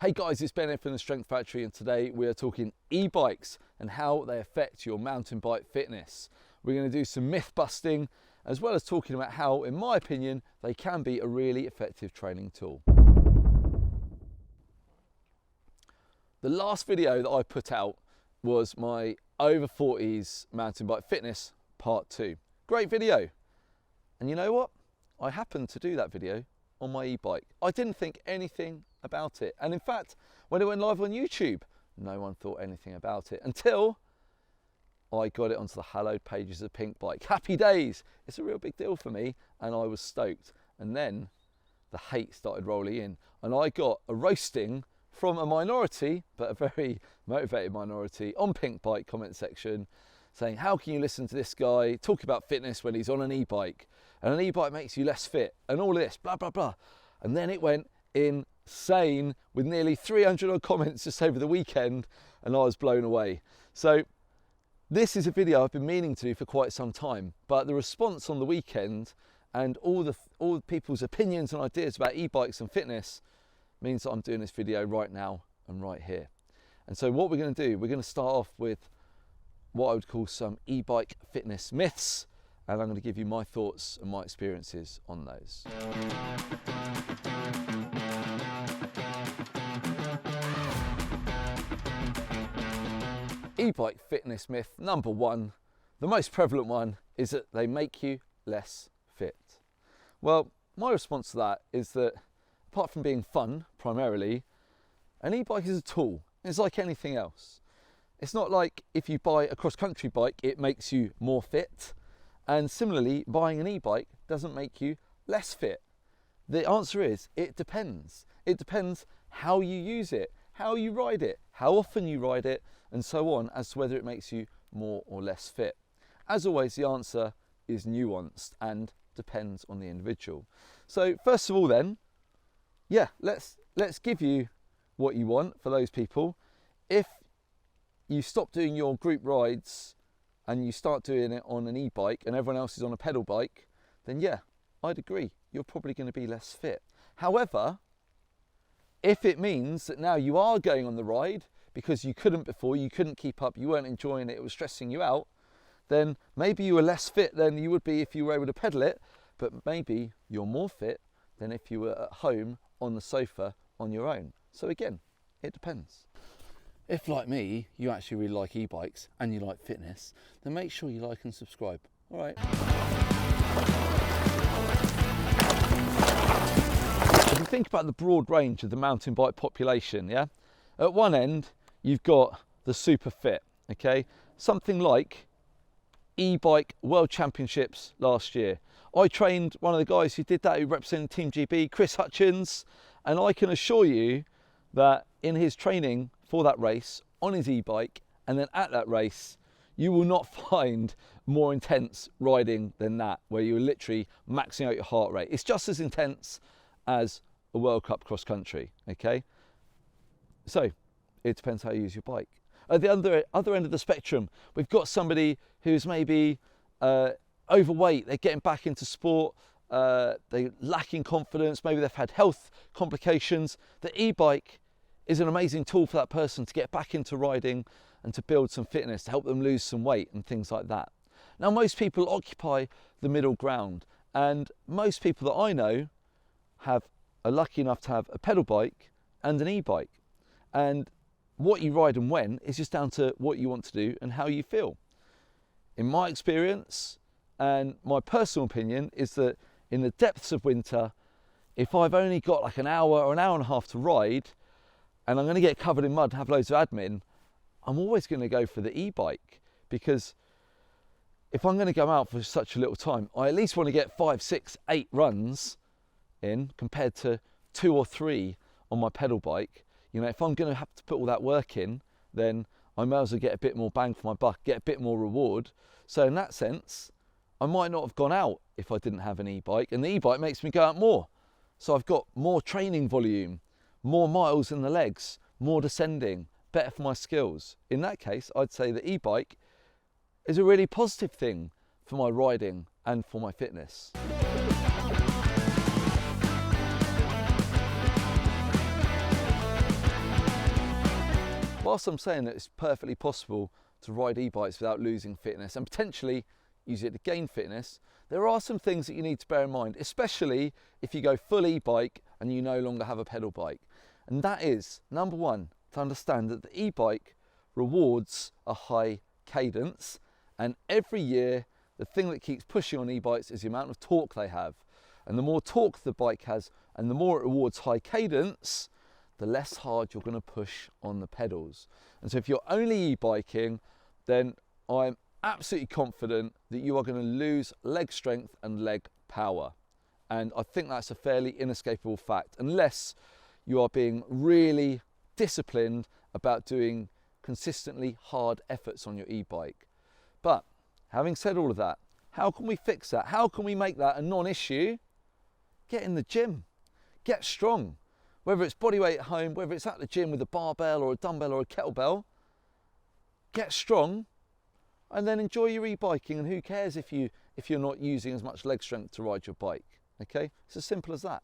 Hey guys, it's Ben here from the Strength Factory, and today we are talking e-bikes and how they affect your mountain bike fitness. We're going to do some myth busting as well as talking about how, in my opinion, they can be a really effective training tool. The last video that I put out was my over 40s mountain bike fitness part 2. Great video. And you know what? I happened to do that video on my e-bike. I didn't think anything about it. And in fact, when it went live on YouTube, no one thought anything about it until I got it onto the hallowed pages of Pinkbike. Happy days. It's a real big deal for me, and I was stoked. And then the hate started rolling in, and I got a roasting from a minority, but a very motivated minority, on Pinkbike comment section, saying, how can you listen to this guy talk about fitness when he's on an e-bike? And an e-bike makes you less fit, and all this, blah, blah, blah. And then it went insane with nearly 300 odd comments just over the weekend, and I was blown away. So this is a video I've been meaning to do for quite some time, but the response on the weekend and all the people's opinions and ideas about e-bikes and fitness means that I'm doing this video right now and right here. And so what we're going to do, we're going to start off with what I would call some e-bike fitness myths, and I'm going to give you my thoughts and my experiences on those. E-bike fitness myth number 1, the most prevalent one, is that they make you less fit. Well, my response to that is that apart from being fun primarily, an e-bike is a tool. It's like anything else. It's not like if you buy a cross-country bike, it makes you more fit. And similarly, buying an e-bike doesn't make you less fit. The answer is, it depends. It depends how you use it, how you ride it, how often you ride it, and so on, as to whether it makes you more or less fit. As always, the answer is nuanced and depends on the individual. So first of all then, yeah, let's give you what you want for those people. If you stop doing your group rides and you start doing it on an e-bike and everyone else is on a pedal bike, then yeah, I'd agree, you're probably going to be less fit. However, if it means that now you are going on the ride because you couldn't before, you couldn't keep up, you weren't enjoying it, it was stressing you out, then maybe you were less fit than you would be if you were able to pedal it, but maybe you're more fit than if you were at home on the sofa on your own. So again, it depends. If, like me, you actually really like e-bikes and you like fitness, then make sure you like and subscribe. All right. If you think about the broad range of the mountain bike population, yeah, at one end, you've got the super fit, okay? Something like e-bike world championships last year. I trained one of the guys who did that, who represented Team GB, Chris Hutchins, and I can assure you that in his training for that race, on his e-bike, and then at that race, you will not find more intense riding than that, where you're literally maxing out your heart rate. It's just as intense as a World Cup cross country, okay? So it depends how you use your bike. At the other end of the spectrum, we've got somebody who's maybe overweight, they're getting back into sport, they're lacking confidence, maybe they've had health complications. The e-bike is an amazing tool for that person to get back into riding and to build some fitness, to help them lose some weight and things like that. Now, most people occupy the middle ground, and most people that I know are lucky enough to have a pedal bike and an e-bike. And what you ride and when is just down to what you want to do and how you feel. In my experience and my personal opinion is that in the depths of winter, if I've only got like an hour or an hour and a half to ride, and I'm going to get covered in mud and have loads of admin, I'm always going to go for the e-bike, because if I'm going to go out for such a little time, I at least want to get 5, 6, 8 runs in compared to 2 or 3 on my pedal bike. You know, if I'm going to have to put all that work in, then I may as well get a bit more bang for my buck, get a bit more reward. So in that sense, I might not have gone out if I didn't have an e-bike, and the e-bike makes me go out more. So I've got more training volume, more miles in the legs, more descending, better for my skills. In that case, I'd say the e-bike is a really positive thing for my riding and for my fitness. whilst I'm saying that it's perfectly possible to ride e-bikes without losing fitness and potentially use it to gain fitness, there are some things that you need to bear in mind, especially if you go full e-bike and you no longer have a pedal bike. And that is, number one, to understand that the e-bike rewards a high cadence, and every year the thing that keeps pushing on e-bikes is the amount of torque they have. And the more torque the bike has and the more it rewards high cadence, the less hard you're going to push on the pedals. And so if you're only e-biking, then I'm absolutely confident that you are going to lose leg strength and leg power. And I think that's a fairly inescapable fact, unless you are being really disciplined about doing consistently hard efforts on your e-bike. But having said all of that, how can we fix that? How can we make that a non-issue? Get in the gym, get strong. Whether it's bodyweight at home, whether it's at the gym with a barbell or a dumbbell or a kettlebell, get strong and then enjoy your e-biking, and who cares if you're not using as much leg strength to ride your bike, okay? It's as simple as that.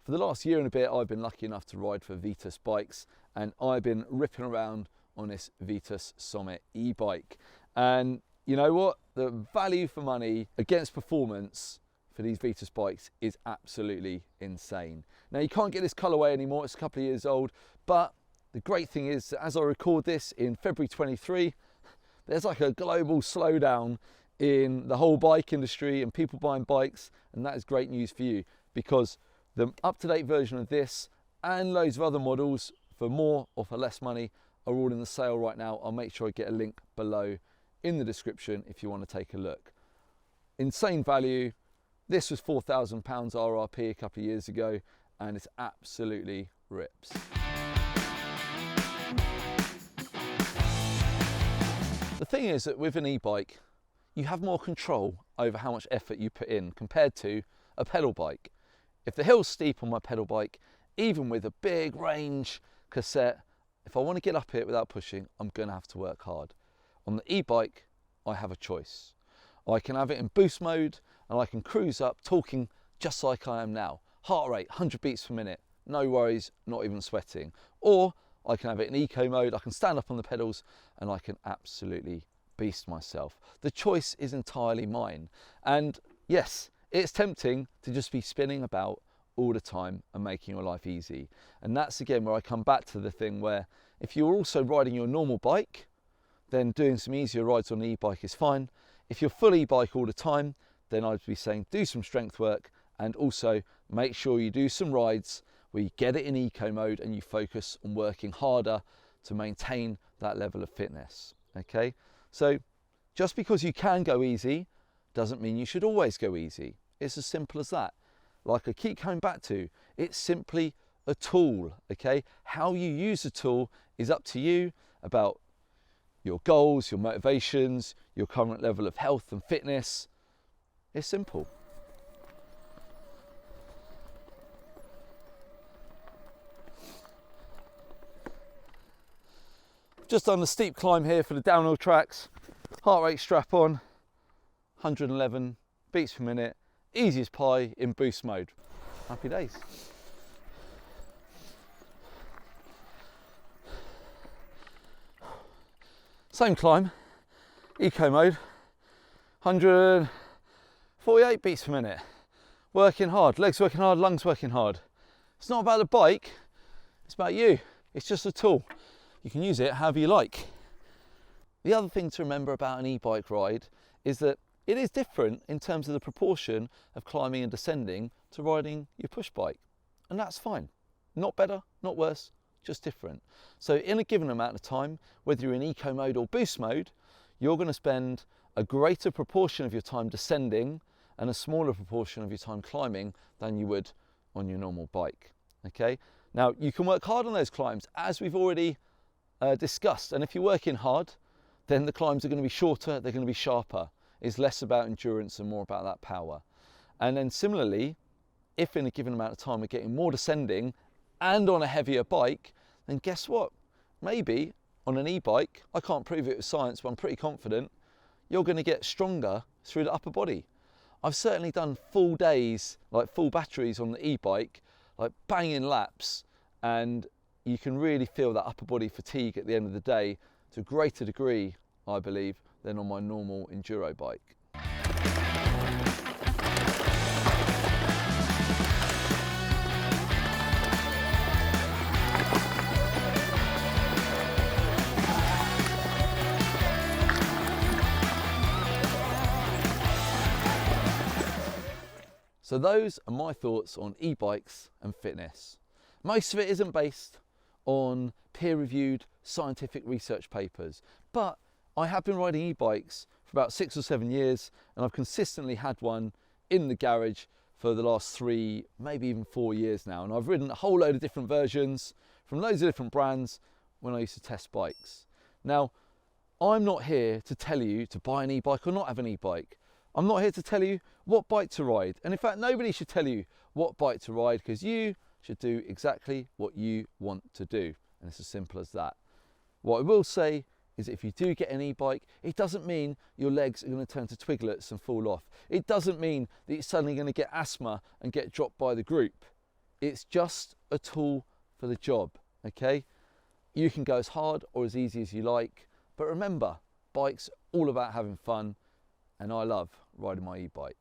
For the last year and a bit, I've been lucky enough to ride for Vitus bikes, and I've been ripping around on this Vitus Summit e-bike. And you know what? The value for money against performance for these Vitus bikes is absolutely insane. Now, you can't get this colourway anymore, it's a couple of years old, but the great thing is that as I record this in February 23, there's like a global slowdown in the whole bike industry and people buying bikes, and that is great news for you, because the up-to-date version of this and loads of other models for more or for less money are all in the sale right now. I'll make sure I get a link below in the description if you want to take a look. Insane value. This was £4,000 RRP a couple of years ago, and it's absolutely rips. The thing is that with an e-bike, you have more control over how much effort you put in compared to a pedal bike. If the hill's steep on my pedal bike, even with a big range cassette, if I want to get up it without pushing, I'm going to have to work hard. On the e-bike, I have a choice. I can have it in boost mode and I can cruise up talking just like I am now. Heart rate, 100 beats per minute, no worries, not even sweating. Or I can have it in eco mode, I can stand up on the pedals and I can absolutely beast myself. The choice is entirely mine. And yes, it's tempting to just be spinning about all the time and making your life easy. And that's again where I come back to the thing where if you're also riding your normal bike, then doing some easier rides on the e-bike is fine. If you're full e-bike all the time, then I'd be saying do some strength work, and also make sure you do some rides where you get it in eco mode and you focus on working harder to maintain that level of fitness, okay? So just because you can go easy doesn't mean you should always go easy. It's as simple as that. Like I keep coming back to, it's simply a tool, okay? How you use the tool is up to you, about your goals, your motivations, your current level of health and fitness. It's simple. Just done the steep climb here for the downhill tracks. Heart rate strap on, 111 beats per minute, easy as pie in boost mode. Happy days. Same climb, eco mode, 148 beats per minute. Working hard, legs working hard, lungs working hard. It's not about the bike, it's about you. It's just a tool. You can use it however you like. The other thing to remember about an e-bike ride is that it is different in terms of the proportion of climbing and descending to riding your push bike. And that's fine. Not better, not worse, just different. So in a given amount of time, whether you're in eco mode or boost mode, you're going to spend a greater proportion of your time descending and a smaller proportion of your time climbing than you would on your normal bike. Okay? Now, you can work hard on those climbs, as we've already discussed, and if you're working hard, then the climbs are going to be shorter, they're going to be sharper. It's less about endurance and more about that power. And then similarly, if in a given amount of time we're getting more descending and on a heavier bike, then guess what? Maybe on an e-bike, I can't prove it with science, but I'm pretty confident, you're going to get stronger through the upper body. I've certainly done full days, like full batteries on the e-bike, like banging laps, and you can really feel that upper body fatigue at the end of the day to a greater degree, I believe, than on my normal enduro bike. So those are my thoughts on e-bikes and fitness. Most of it isn't based on peer-reviewed scientific research papers, but I have been riding e-bikes for about 6 or 7 years, and I've consistently had one in the garage for the last 3, maybe even 4 years now. And I've ridden a whole load of different versions from loads of different brands when I used to test bikes. Now, I'm not here to tell you to buy an e-bike or not have an e-bike. I'm not here to tell you what bike to ride. And in fact, nobody should tell you what bike to ride, because you should do exactly what you want to do. And it's as simple as that. What I will say is if you do get an e-bike, it doesn't mean your legs are going to turn to twiglets and fall off. It doesn't mean that you're suddenly going to get asthma and get dropped by the group. It's just a tool for the job, okay? You can go as hard or as easy as you like, but remember, bikes are all about having fun, and I love riding my e-bike.